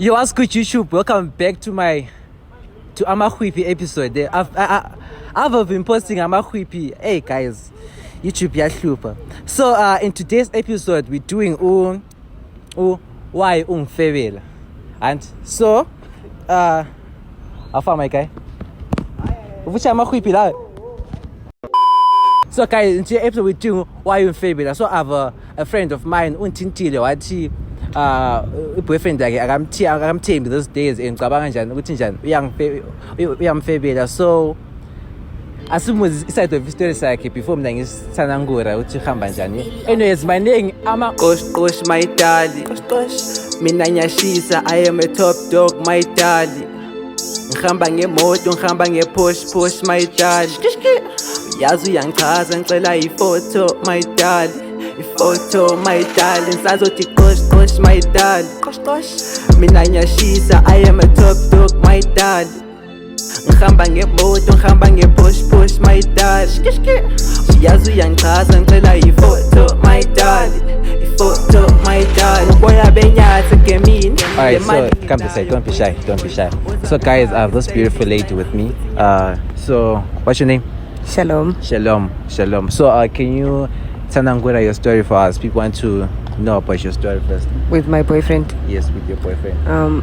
Yo, what's good, YouTube? Welcome back to Whiphi episode. I've been posting Whiphi. Hey guys, YouTube yahlupha. So in today's episode we're doing why ungifebela. And so I found my guy. Which Whiphi la. So guys, in today's episode we're doing why ungifebela. So I have a friend of mine untintile wathi boyfriend yakhe akamthembi those days ngicabanga njani ukuthi njani uyamfebela. So asimuzi iside of story sakhe before mina ngisithanangura ukuthi uhamba njani. Anyways, my name qosh my dali mina nyashisa, I am a top dog my dali, ngihamba ngemoto ngihamba ngeposh my dali, yazi uyangichaza ngicela ifoto my dali, ifoto my darling, sazothi qosh my darling, mina nyashisa, I am a top dog my darling, ngihamba ngemoto ngihamba ngeposh my darling, yazi uyangichaza ngicela ifoto my darling, ifoto my darling, boya benyathe gemini. Alright, so come to say, don't be shy. So guys, I have this beautiful lady with me. So what's your name? Shalom. So can you tell your story for us? People want to know about your story first. With my boyfriend? Yes, with your boyfriend.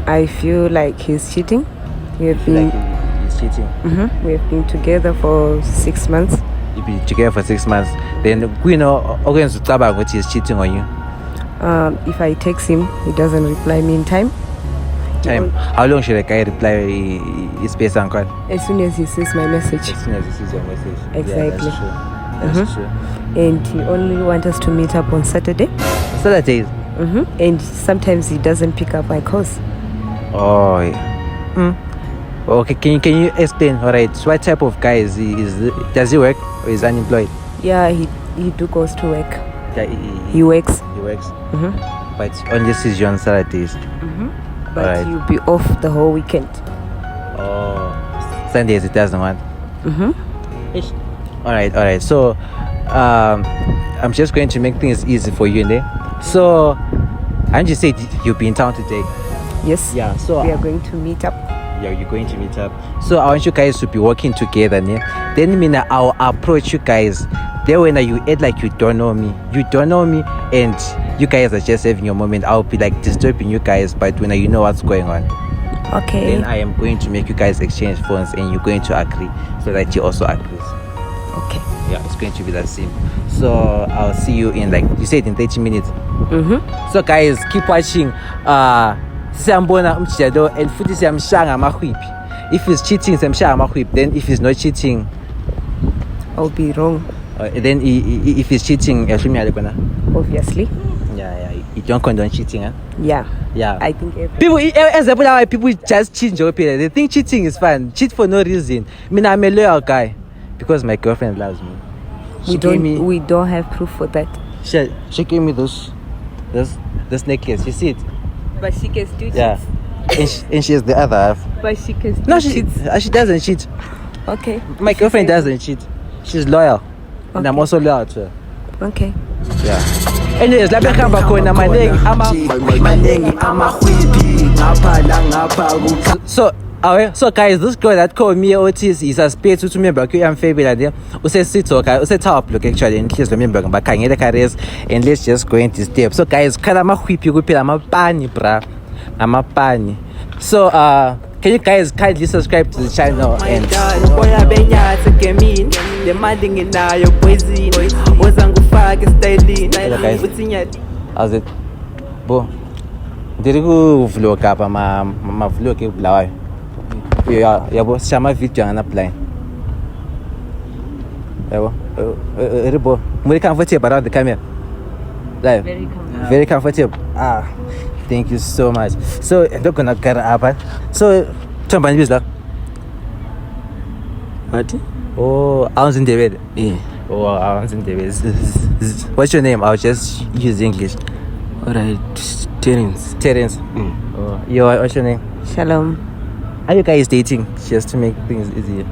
I feel like he's cheating. He's cheating? Mm-hmm. We have been together for 6 months. You've been together for 6 months. Then we know what he's cheating on you. If I text him, he doesn't reply me in time. How long should a guy reply his space and call? As soon as he sees my message. As soon as he sees your message. Exactly. Yeah, that's true. And he only wants us to meet up on Saturday. Saturdays? And sometimes he doesn't pick up my calls. Oh, yeah. Okay, can you explain? Alright, so what type of guy is he? Does he work or is he unemployed? Yeah, he goes to work. Yeah, he works. He works? But only sees you on Saturdays? But right. You'll be off the whole weekend. Oh, Sundays it doesn't want? Alright, so I'm just going to make things easy for you, ne? So and you said you'll be in town today? Yes. Yeah, so we are going to meet up. Yeah, you're going to meet up. So I want you guys to be working together, ne? Then I'll approach you guys. Then when you act like you don't know me, and you guys are just having your moment, I'll be like disturbing you guys, but when you know what's going on. Okay. Then I am going to make you guys exchange phones and you're going to agree so that he also agrees. Okay. Yeah, it's going to be that simple. So I'll see you in, like you said, in 30 minutes. So guys, keep watching. Siyambona umjado and futhi siyamshanga amaHwiphi. If he's cheating, siyamshanga amaHwiphi. Then if he's not cheating, I'll be wrong. Then if he's cheating, obviously. Yeah. You don't condone cheating, huh? Yeah. I think people just cheat. They think cheating is fun. Cheat for no reason. I mean, I'm a loyal guy because my girlfriend loves me. We don't have proof for that. She gave me this necklace. You see it? But she can still cheat. Yeah. and she has the other half. But she can still cheat. She doesn't cheat. Okay. My girlfriend doesn't cheat. She's loyal. Okay. And I'm also loyal to her. Okay. Yeah. Anyways, la bekhamba khona manengi So guys, this girl that called me Otis is a space to member uyamfebela there. Use top block actually and please remember bakhangele careers and let's just go into step. So guys, khala amaHwiphi kuphela amapani bra. Amapani. So can you guys kindly subscribe to the channel and boya benyathe gemini demanding inayo poison oza ngufaka styling uthi how's it bo ndiri ku vlog apa ma vlog ebulawayo yabo shama video ngana plan yabo ribo muri comfortable around the camera live very comfortable. Thank you so much. So I'm not gonna get up. So Chamba is that? What? Oh, I was in the bed. Yeah. Oh, I was in the bed. What's your name? I'll just use English. Alright, Terence. Oh, what's your name? Shalom. Are you guys dating? Just to make things easier.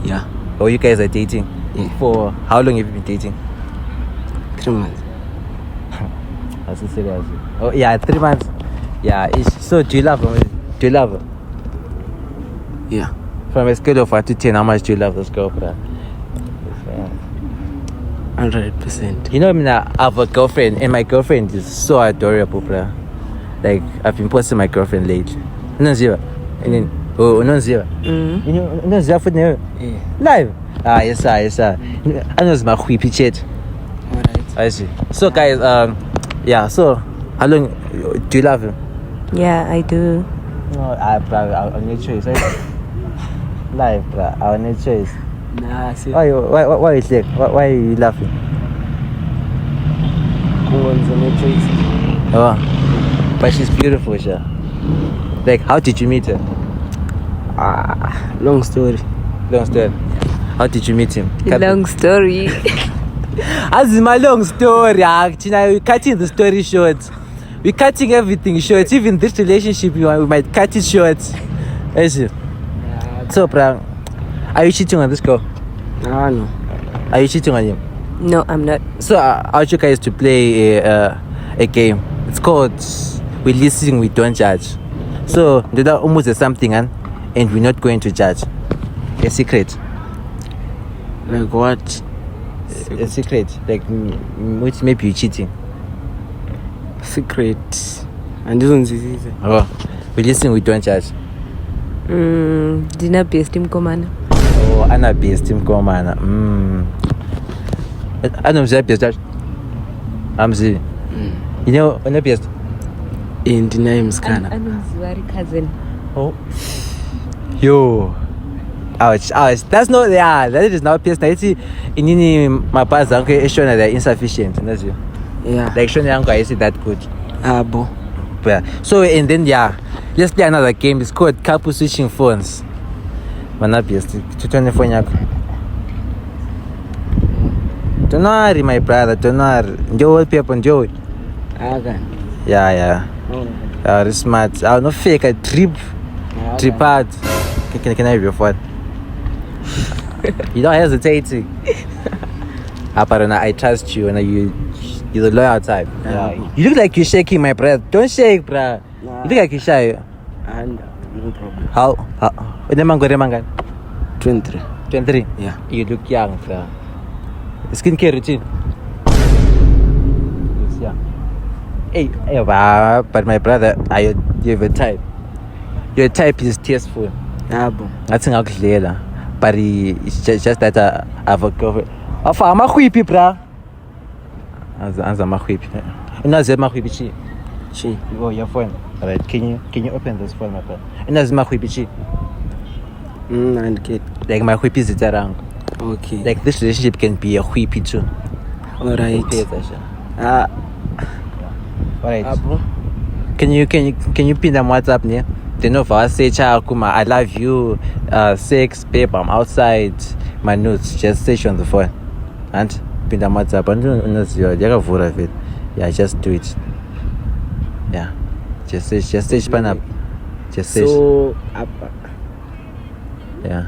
Yeah. Oh, you guys are dating? Yeah. For how long have you been dating? 3 months. That's so serious. Oh yeah, 3 months. Yeah. So do you love her? Do you love her? Yeah. From a scale of 1 to 10, how much do you love this girl, bro? 100%. You know, I mean, I have a girlfriend, and my girlfriend is so adorable, bro. Like, I've been posting my girlfriend lately. No zero. And then, no zero. You know, no zero for now. Yeah. Live. Yes, sir. I know it's my Whiphi chat. Alright. I see. So, guys, yeah, so, how long do you love him? Yeah, I do. No, I'll need choice. Live, bro. I'll need choice. Nah, see. Why you sick? Why are you laughing? Oh, but she's beautiful, sure. Like, how did you meet her? Long story. Long story. How did you meet him? Long story. As in my long story, we're cutting the story short. We're cutting everything short. Even this relationship, we might cut it short. So, bro, are you cheating on this girl? No. Are you cheating on him? No, I'm not. So I want you guys to play a game. It's called We Listen, We Don't Judge. So there's almost something and we're not going to judge. A secret. Like what? A secret. Like which maybe you're cheating. Secret. And this one's easy. Oh, we listen, we don't judge. Dina best team commander. Oh, Anna best team commander. I know the best judge. I'm the. You know, Anna best. In the name's Kana. I'm cousin. Oh. Yo. Ouch. That's not, yeah, that is not best. I see in my past, okay, showing that they're insufficient. That's you. Yeah. Like showing young guys is that good. Bo. Yeah. So and then yeah, let's play another game. It's called couple switching phones. Manabiest to 24 yako. Don't worry, my brother. Don't worry. Enjoy people, enjoy. Okay. Yeah. It's smart. I'll not fake a trip out. Can I have your phone? You don't hesitate. I trust you and you're the loyal type. Yeah. You look like you're shaking, my brother. Don't shake, bruh. You look like you're shy. And no problem. How? Remangan? 23. 23? Yeah. You look young, bruh. Skincare routine? Looks young. Hey, but my brother, you have a type. Your type is tasteful. Bo. That's not clear. But it's just that I have a girlfriend. I'm a Whiphi, bruh. I'm a Whiphi. You know, I'm a Whiphi. She. Oh, your phone. Alright, can you open this phone, my friend? And that's my Whiphi. And kid. Like my Whiphi is around. Okay. Like this relationship can be a Whiphi too. Alright. Alright. Can you pin them WhatsApp near? They know for us say Kuma, I love you, sex, babe, I'm outside. My notes, just say on the phone. And pin them WhatsApp and yeah, just do it. Yeah. Just say span up. Just say yeah.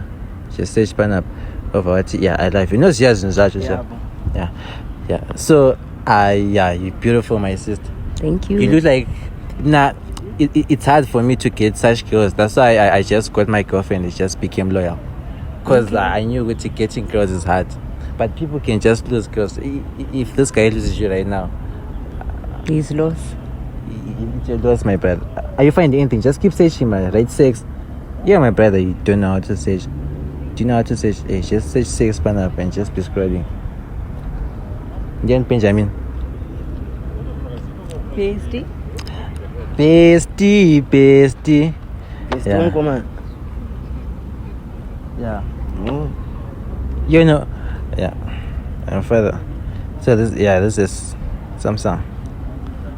Just say span up over what yeah, I love you. No yes in such yeah. So yeah, you're beautiful, my sister. Thank you. You look like it's hard for me to get such girls. That's why I just got my girlfriend. It just became loyal. Because I knew getting girls is hard. But people can just lose girls. If this guy loses you right now, He's lost. you lost, my brother. Are you finding anything? Just keep searching, man. Right? Sex. Yeah, my brother, you don't know how to search. Do you know how to search? Hey, just search sex pan up and just be scrolling. Jan Benjamin. Pasty. Yeah. You know. Yeah. And further. So this is Samsung.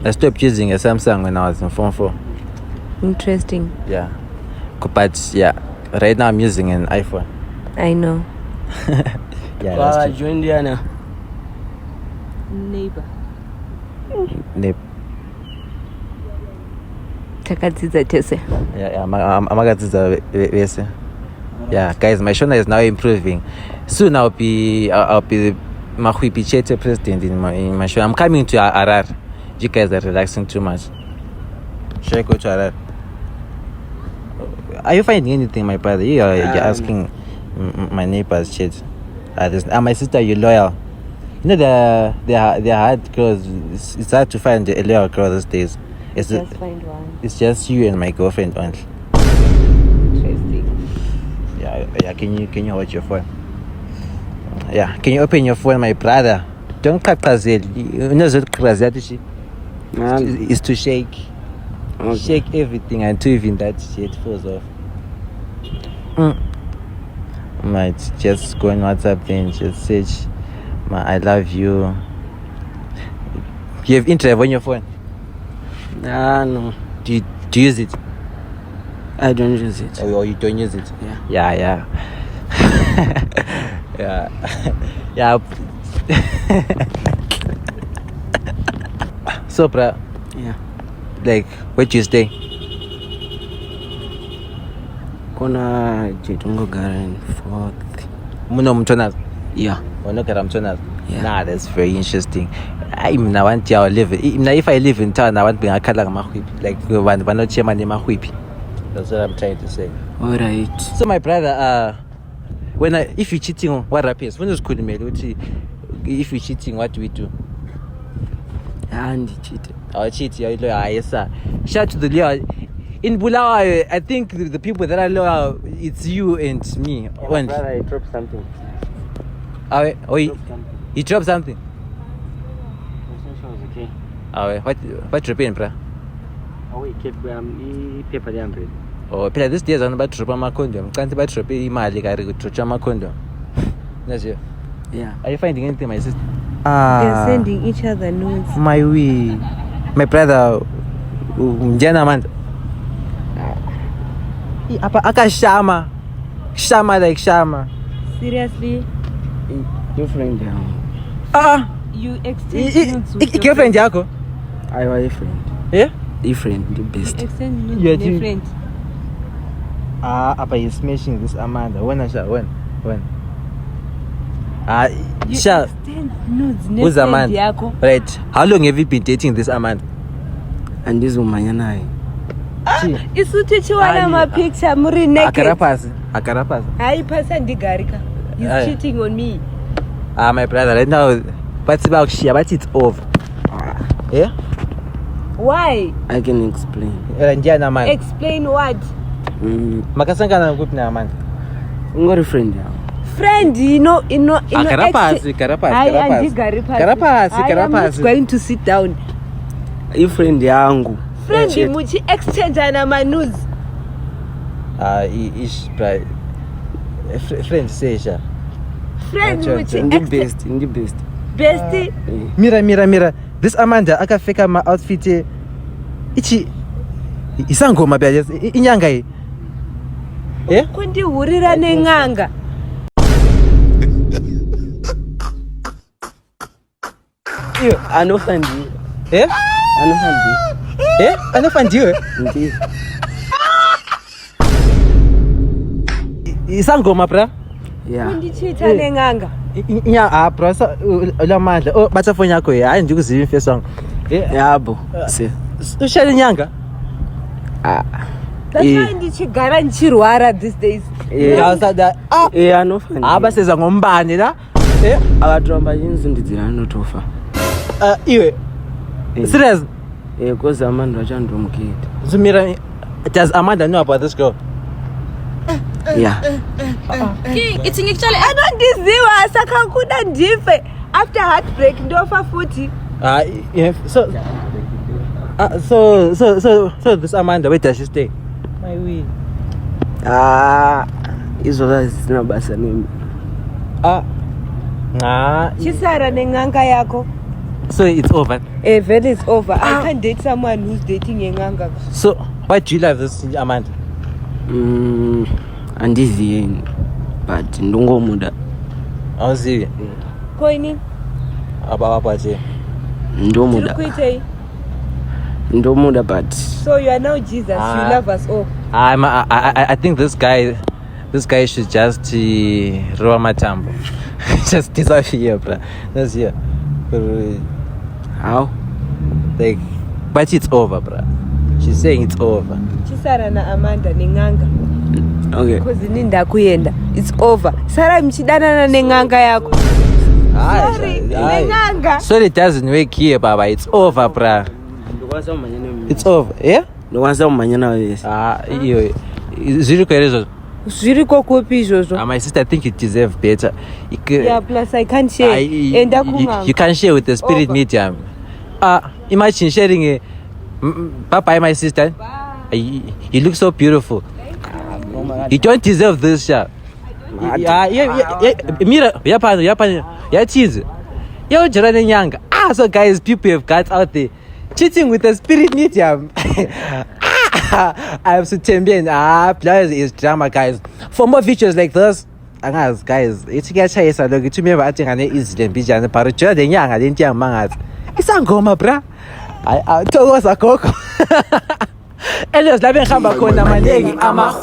I stopped using a Samsung when I was in Form 4. Interesting. Yeah. But yeah, right now I'm using an iPhone. I know. Yeah, that's true. join Diana. Neighbor. Takadzidza tese. Yeah, yeah, guys, my shoulder is now improving. Soon I'll be my Whiphi Chete president in my show. I'm coming to Arar. You guys are relaxing too much. Should I go to Harare? Are you finding anything, my brother? You're asking my neighbor's kids. My sister, you loyal? You know they're hard girls. It's hard to find a loyal girl these days. Just find one. It's just you and my girlfriend only. Interesting. Yeah. Can you hold your phone? Yeah. Can you open your phone, my brother? Don't kakazel. You know what kakazel is to shake. Okay. Shake everything until even that shit falls off. Might just go on WhatsApp then just search I love you. You have internet on your phone? No. Do you use it? I don't use it. Or you don't use it? Yeah. Yeah. So, bruh. Yeah. Like, where do you stay? Kona Jitungo Garden 4th. Muno Mtonas? Yeah. Onokara Mtonas? Yeah. Nah, that's very interesting. If I live in town, I want to be a color like one chairman in my whippy. That's what I'm trying to say. Alright. So my brother, if you're cheating, what happens? When you could mail, if you're cheating, what do we do? And cheated. I'll cheat. Yes, sir. Shout to the Leo. In Bulawayo, I think the people that are loyal, it's you and me. Yeah, brother, I dropped something. You dropped something? Okay. What dropping, bro? We kept paper the Oh, this days on about drop my condom. Can't buy drop imali kari kutrocha my condom. That's you. Yeah. Are you finding anything, my sister? They're sending each other notes. My brother, Mjana man. Aka Shama like Shama. Seriously? Your friend down. You exchange notes with your girlfriend yako? I was a friend. Yeah? A friend, the best. You exchange notes Yeah, with a friend. Apa you smashing this Amanda? When? You Shall exchange notes with who's friend Amanda? yako. Right. How long have you been dating this Amanda? And this woman and I. Isuthi chiwana ma picture muri naked. Akarapasi. Hayi phasa ndigarika. He's cheating on me. My brother, right now, but it's over. Yeah? Why? I can explain. Explain what? Makasanga na group na Amanda. Ngori friend ya. Friend, Karapasi. I'm not going to sit down. A friend yangu. Friend muchi exchange na manuz. Ish friend Seisha. Friend muchi in the best. Bestie. Mira. This Amanda akafika ma outfit ichi isangoma bya inyanga hii. Eh? Kundi hurira nenganga. Iyo anofandi. Eh? Anofandiwe? Ndiyo. Isangoma bra? Yeah. Kundi chita nenganga. Nya bra la mandla. Batha phone yakho hayi nje ukuziva imfeso wangu. Yabo. Se. Ushaya inyanga? That's why ndichigara nchirwara these days. Anofandi. Abaseza ngombane la. Abatromba yinzi ndidzira notofa. Iwe. Serious? Because Amanda chandomukita. Zumira, does Amanda know about this girl? Yeah. King, it's actually anondiziwa sakakuda ndife after heartbreak ndofa futhi. Yeah. So this Amanda, where does she stay? My way. Izola zina basa nini. Chisara nenganga yako. So it's over. Then it's over. I can't date someone who's dating a nganga. So why do you love this Amanda? Andizieni but ndongomuda. Awuzivi? Koini? Abawapaje. Ndomuda. Ndomuda but. So you are now Jesus. You love us all. I think this guy should just roll my tambo. Just disappear, bro. That's here. How? Like, but it's over, bro. She's saying it's over. Chisara na Amanda nenganga. Okay. Because ninda kuyenda. It's over. Sara mchidanana nenganga yako. Sorry, nenganga. Sorry, it doesn't work here, Baba. It's over, bruh. It's over. Yeah? No one's on manyana this. Zviriko kupi izvozvo? My sister, I think you deserve better. Yeah, plus I can't share. You can't share with the spirit medium. Imagine sharing a bye, my sister. You look so beautiful. You don't deserve this shot. Mira, cheese. Yo, Jordan Young. So guys, people have got out there cheating with the spirit medium. I have to champion. Players is drama, guys. For more videos like this, guys, it's a look to me about an easy and but Jordan Young, I didn't young mangas. It's a goma, bruh. I told us a coco. Elias, let me come back on my leg. I'm a